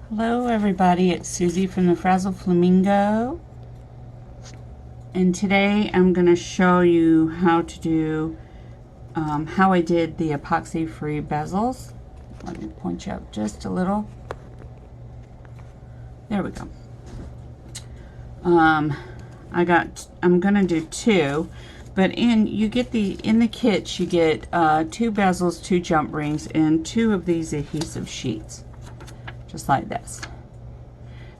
Hello everybody, it's Susie from the Frazzle Flamingo, and today I'm going to show you how to do how I did the epoxy free bezels. Let me point you up just a little. There we go. I'm going to do two, but in the kits you get two bezels, two jump rings, and two of these adhesive sheets. Just like this.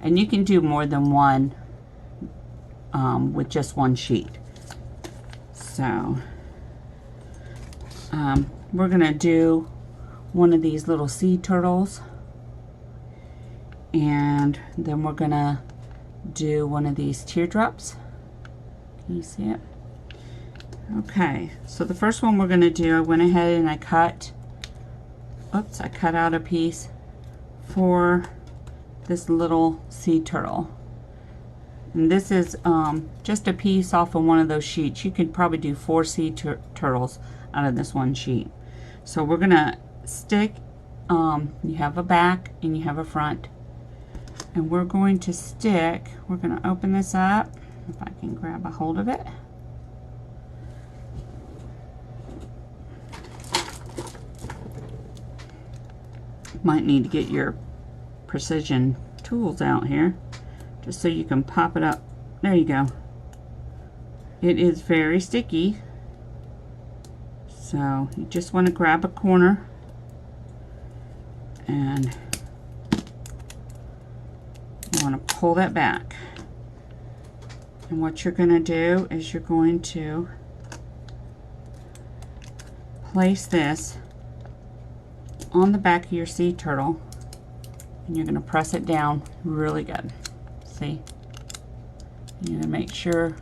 And you can do more than one with just one sheet. So we're gonna do one of these little sea turtles, and then we're gonna do one of these teardrops. Can you see it? Okay, so the first one we're gonna do, I went ahead and I cut out a piece for this little sea turtle, and this is just a piece off of one of those sheets. You could probably do 4 sea turtles out of this one sheet. So we're gonna stick, you have a back and you have a front, and we're going to stick, we're gonna open this up, if I can grab a hold of it. Might need to get your precision tools out here just so you can pop it up. There you go. It is very sticky, so you just want to grab a corner and you want to pull that back, and what you're going to do is you're going to place this on the back of your sea turtle, and you're going to press it down really good. See? You're going to make sure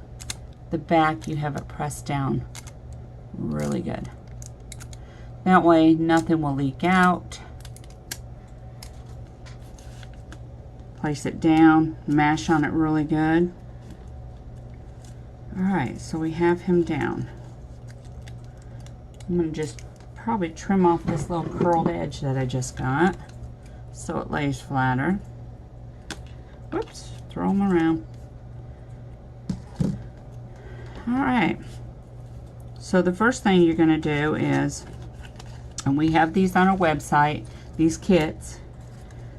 the back you have it pressed down really good. That way nothing will leak out. Place it down, mash on it really good. Alright, so we have him down. I'm going to just probably trim off this little curled edge that I just got so it lays flatter. Whoops, throw them around. Alright, so the first thing you're going to do is, and we have these on our website, these kits.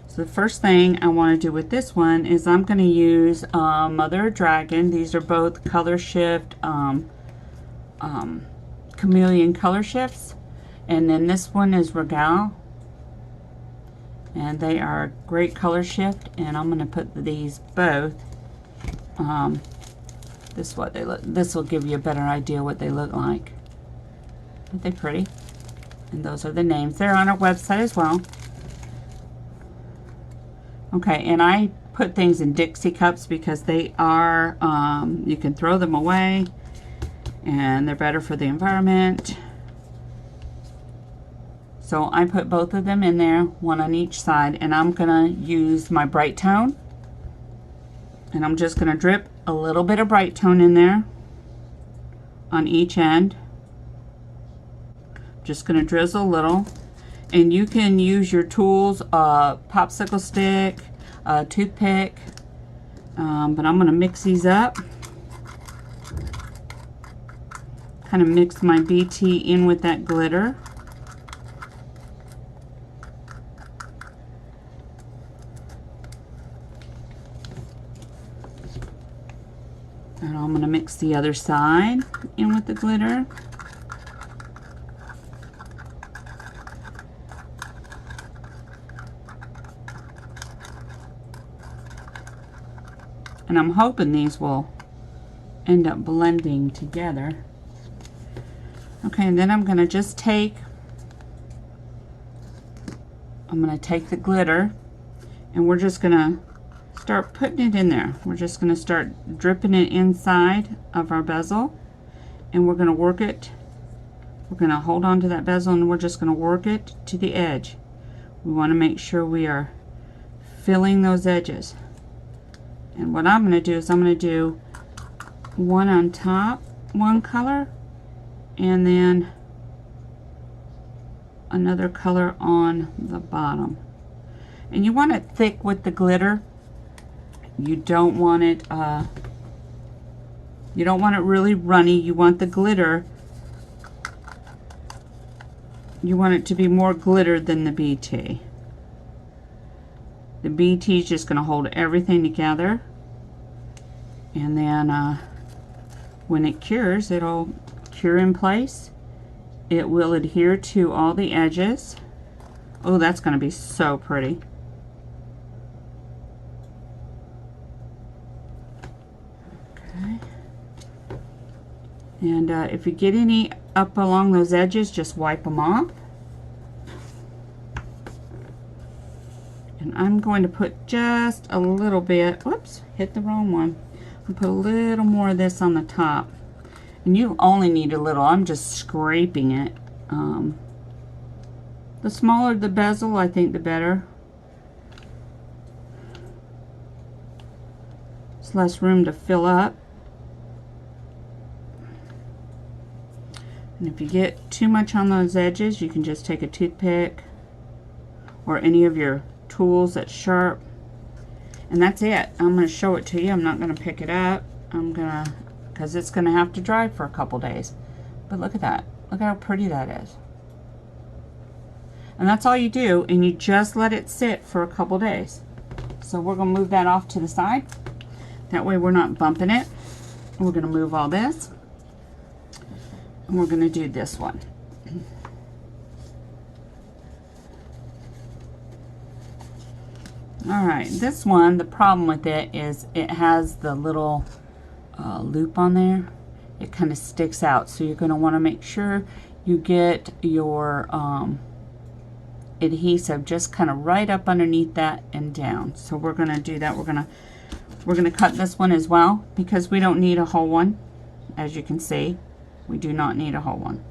So the first thing I want to do with this one is I'm going to use Mother Dragon. These are both color shift, chameleon color shifts. And then this one is Regal, and they are great color shift, and I'm going to put these both, this is what they look, this will give you a better idea what they look like. Aren't they pretty? And those are the names. They're on our website as well. Okay, and I put things in Dixie cups because they are, you can throw them away and they're better for the environment. So I put both of them in there, one on each side, and I'm gonna use my bright tone, and I'm just gonna drip a little bit of bright tone in there on each end. Just gonna drizzle a little, and you can use your tools, popsicle stick, toothpick, but I'm gonna mix these up. Kind of mix my BT in with that glitter. And I'm going to mix the other side in with the glitter. And I'm hoping these will end up blending together. Okay, and then I'm going to just take, the glitter, and we're just going to start putting it in there. We're just going to start dripping it inside of our bezel, and we're going to work it. We're going to hold on to that bezel, and we're just going to work it to the edge. We want to make sure we are filling those edges. And what I'm going to do is I'm going to do one on top, one color, and then another color on the bottom. And you want it thick with the glitter. You don't want it really runny. You want the glitter, you want it to be more glitter than the BT. The BT is just going to hold everything together, and then when it cures, it'll cure in place. It will adhere to all the edges. Oh, that's going to be so pretty. Okay. And if you get any up along those edges, just wipe them off. And I'm going to put just a little bit, whoops, hit the wrong one. I'll put a little more of this on the top. And you only need a little, I'm just scraping it. The smaller the bezel, I think the better. There's less room to fill up. And if you get too much on those edges, you can just take a toothpick or any of your tools that's sharp, and that's it. I'm going to show it to you. I'm not going to pick it up. Because it's going to have to dry for a couple days. But look at that. Look how pretty that is. And that's all you do, and you just let it sit for a couple days. So we're going to move that off to the side. That way we're not bumping it. We're going to move all this, and we're going to do this one. Alright, this one, the problem with it is it has the little loop on there. It kind of sticks out, so you're going to want to make sure you get your adhesive just kind of right up underneath that and down. So we're going to do that. We're going to cut this one as well, because we don't need a whole one. As you can see, we do not need a whole one.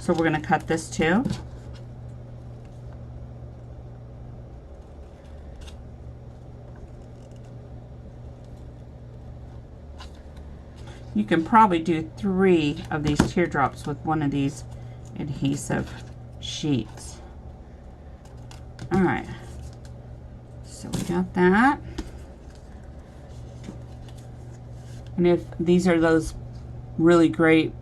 So we're going to cut this too. You can probably do 3 of these teardrops with one of these adhesive sheets. Alright, so we got that. And if these are those really great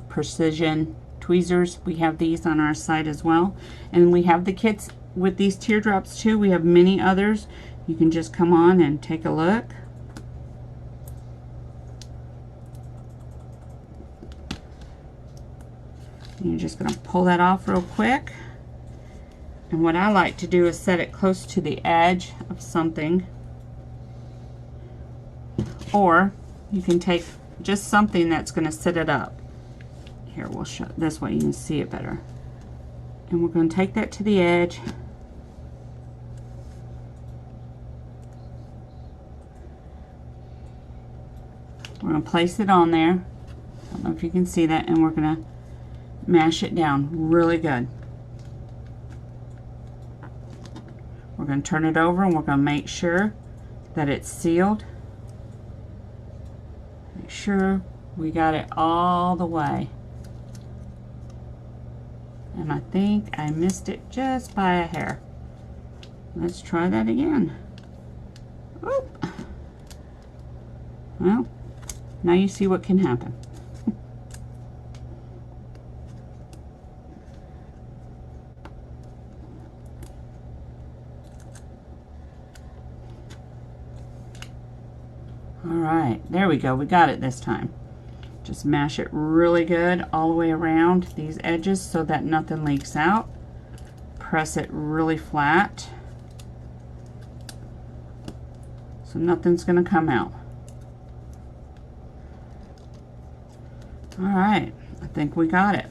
precision tweezers, we have these on our site as well. And we have the kits with these teardrops too. We have many others. You can just come on and take a look. You're just going to pull that off real quick. And what I like to do is set it close to the edge of something. Or you can take just something that's going to sit it up. Here, we'll show this way you can see it better. And we're going to take that to the edge. We're going to place it on there. I don't know if you can see that. And we're going to mash it down really good. We're going to turn it over, and we're going to make sure that it's sealed. Make sure we got it all the way. And I think I missed it just by a hair. Let's try that again. Oop. Well, now you see what can happen. Alright, there we go. We got it this time. Just mash it really good all the way around these edges so that nothing leaks out. Press it really flat so nothing's going to come out. Alright, I think we got it.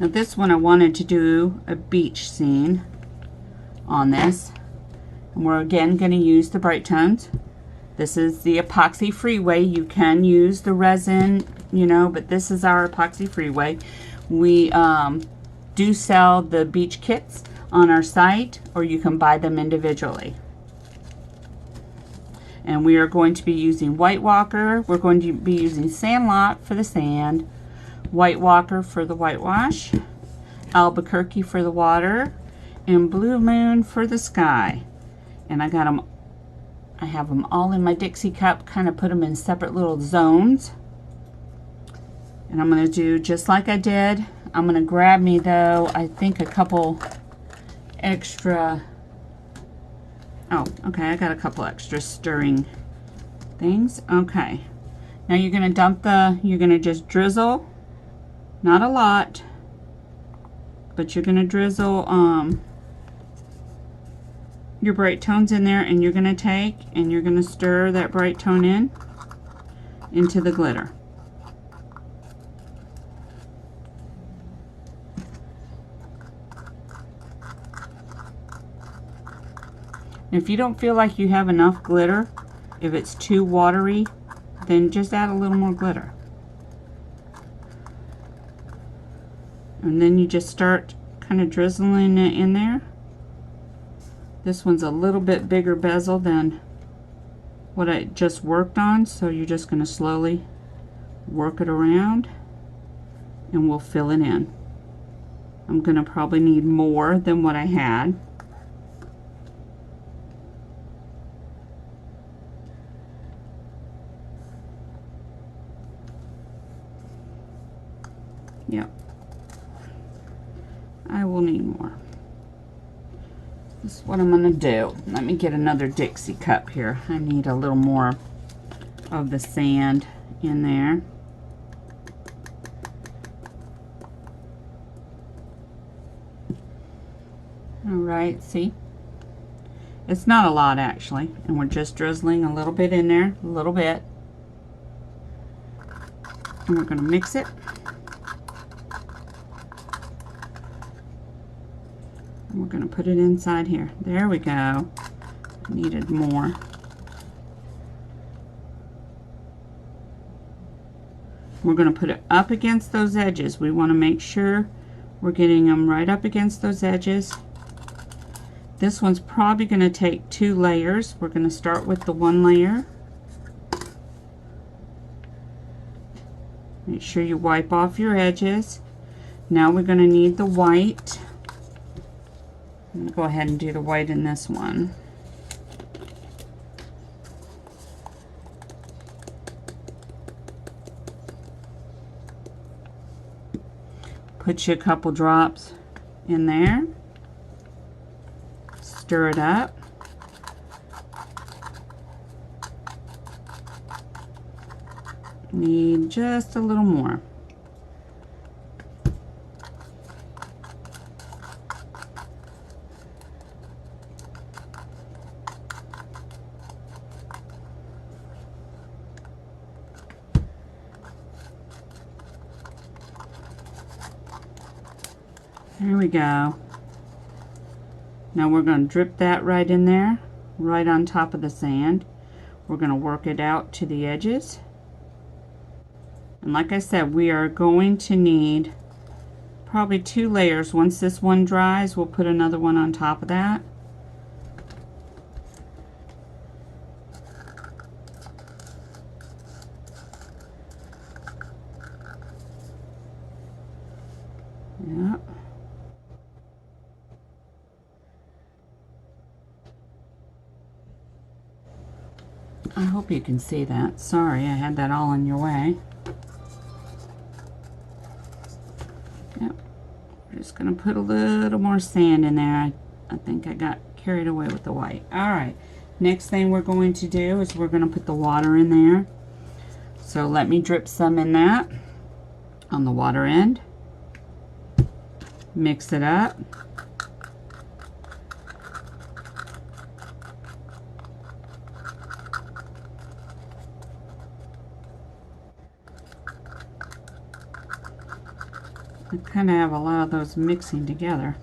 Now this one I wanted to do a beach scene on this. And we're again going to use the bright tones. This is the epoxy free way. You can use the resin, you know, but this is our epoxy free way. We do sell the beach kits on our site, or you can buy them individually. And we are going to be using White Walker. We're going to be using Sandlot for the sand, White Walker for the whitewash, Albuquerque for the water, and Blue Moon for the Sky. And I have them all in my Dixie cup, kind of put them in separate little zones. And I'm going to do just like I did. I'm going to grab me, though, I think a couple extra, oh, okay, I got a couple extra stirring things. Okay. Now you're going to you're going to just drizzle, not a lot, but you're going to drizzle your bright tones in there, and you're going to take and you're going to stir that bright tone into the glitter. If you don't feel like you have enough glitter, if it's too watery, then just add a little more glitter. And then you just start kind of drizzling it in there. This one's a little bit bigger bezel than what I just worked on, so you're just going to slowly work it around and we'll fill it in. I'm going to probably need more than what I had. Yep, I will need more. This is what I'm going to do. Let me get another Dixie cup here. I need a little more of the sand in there. Alright, see? It's not a lot actually, and we're just drizzling a little bit in there, a little bit. And we're going to mix it. We're going to put it inside here. There we go. Needed more. We're going to put it up against those edges. We want to make sure we're getting them right up against those edges. This one's probably going to take 2 layers. We're going to start with the 1 layer. Make sure you wipe off your edges. Now we're going to need the white. I'm going to go ahead and do the white in this one. Put you a couple drops in there. Stir it up. Need just a little more. There we go. Now we're going to drip that right in there, right on top of the sand. We're going to work it out to the edges. And like I said, we are going to need probably 2 layers. Once this one dries, we'll put another one on top of that. Yep. I hope you can see that. Sorry, I had that all in your way. Yep. We're just going to put a little more sand in there. I think I got carried away with the white. Alright, next thing we're going to do is we're going to put the water in there. So let me drip some in that on the water end. Mix it up. I kind of have a lot of those mixing together.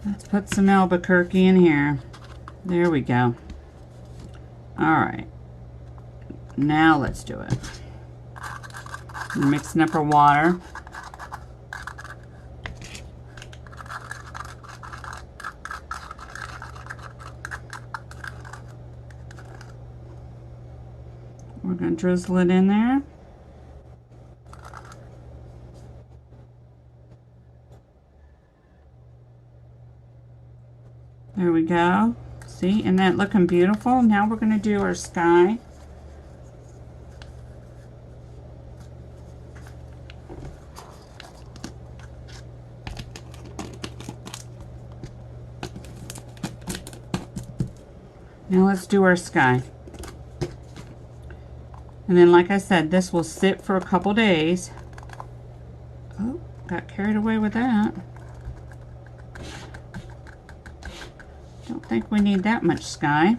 Let's put some Albuquerque in here. There we go. Alright. Now let's do it. We're mixing up our water. We're going gonna drizzle it in there. There we go. See, isn't that looking beautiful? Now we're gonna do our sky. Now let's do our sky. And then, like I said, this will sit for a couple days. Oh, got carried away with that. Don't think we need that much sky.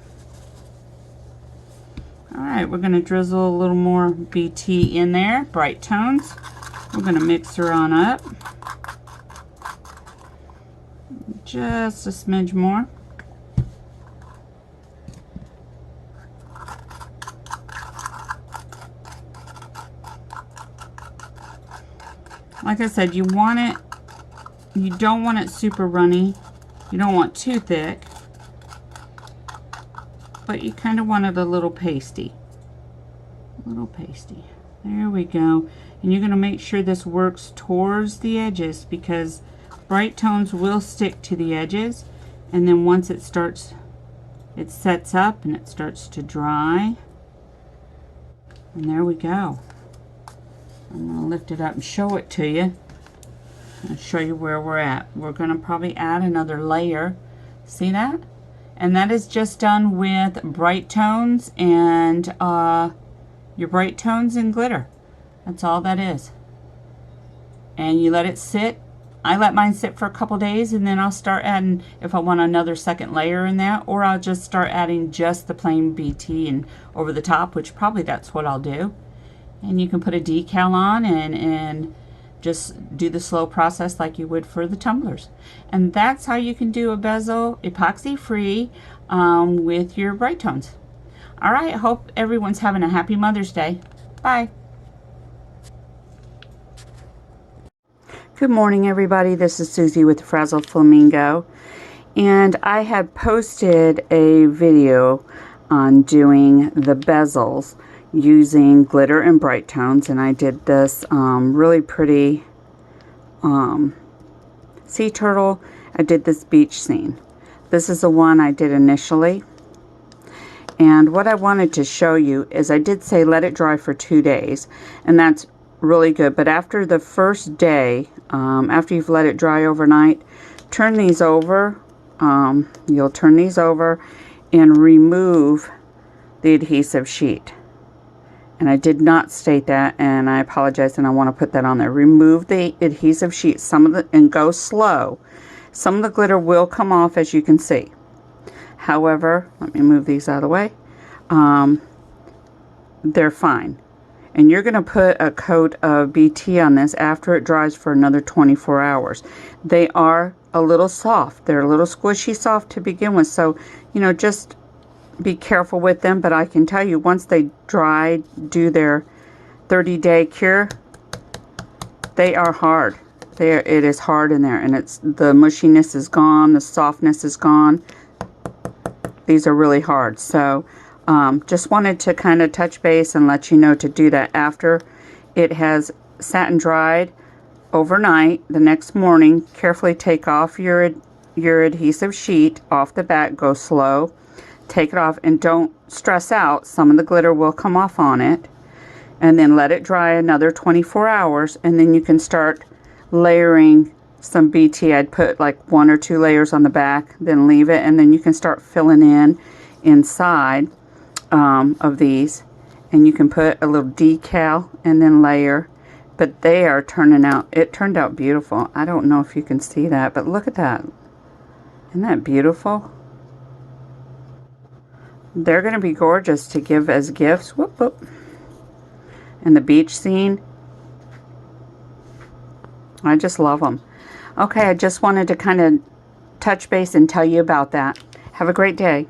Alright, we're going to drizzle a little more BT in there, bright tones. We're going to mix her on up. Just a smidge more. Like I said, you want it, you don't want it super runny. You don't want too thick, but you kind of want it a little pasty. A little pasty. There we go. And you're going to make sure this works towards the edges, because bright tones will stick to the edges, and then once it starts, it sets up and it starts to dry. And there we go. I'm going to lift it up and show it to you. I'll show you where we're at. We're going to probably add another layer. See that? And that is just done with bright tones and your bright tones and glitter. That's all that is. And you let it sit. I let mine sit for a couple days, and then I'll start adding, if I want another second layer in that, or I'll just start adding just the plain BT and over the top, which probably that's what I'll do. And you can put a decal on and just do the slow process like you would for the tumblers. And that's how you can do a bezel epoxy free with your bright tones. All right, hope everyone's having a happy Mother's Day. Bye. Good morning, everybody. This is Susie with Frazzle Flamingo, and I had posted a video on doing the bezels using glitter and bright tones, and I did this really pretty sea turtle. I did this beach scene. This is the one I did initially, and what I wanted to show you is I did say let it dry for 2 days, and that's really good. But after the first day, after you've let it dry overnight, turn these over. You'll turn these over and remove the adhesive sheet. And I did not state that, and I apologize, and I want to put that on there. Remove the adhesive sheet, and go slow. Some of the glitter will come off, as you can see. However, let me move these out of the way. They're fine. And you're going to put a coat of BT on this after it dries for another 24 hours. They are a little soft. They're a little squishy soft to begin with, so, you know, just be careful with them. But I can tell you, once they dry, do their 30-day cure, they are hard. It is hard in there, and the mushiness is gone, the softness is gone. These are really hard. So just wanted to kind of touch base and let you know to do that after it has sat and dried overnight. The next morning, carefully take off your adhesive sheet off the back. Go slow. Take it off, and don't stress out. Some of the glitter will come off on it, and then let it dry another 24 hours, and then you can start layering some BT. I'd put like 1 or 2 layers on the back, then leave it, and then you can start filling in inside of these, and you can put a little decal and then layer. But they are turning out, it turned out beautiful. I don't know if you can see that, but look at that. Isn't that beautiful? They're going to be gorgeous to give as gifts. Whoop, whoop. And the beach scene, I just love them. Okay, I just wanted to kind of touch base and tell you about that. Have a great day.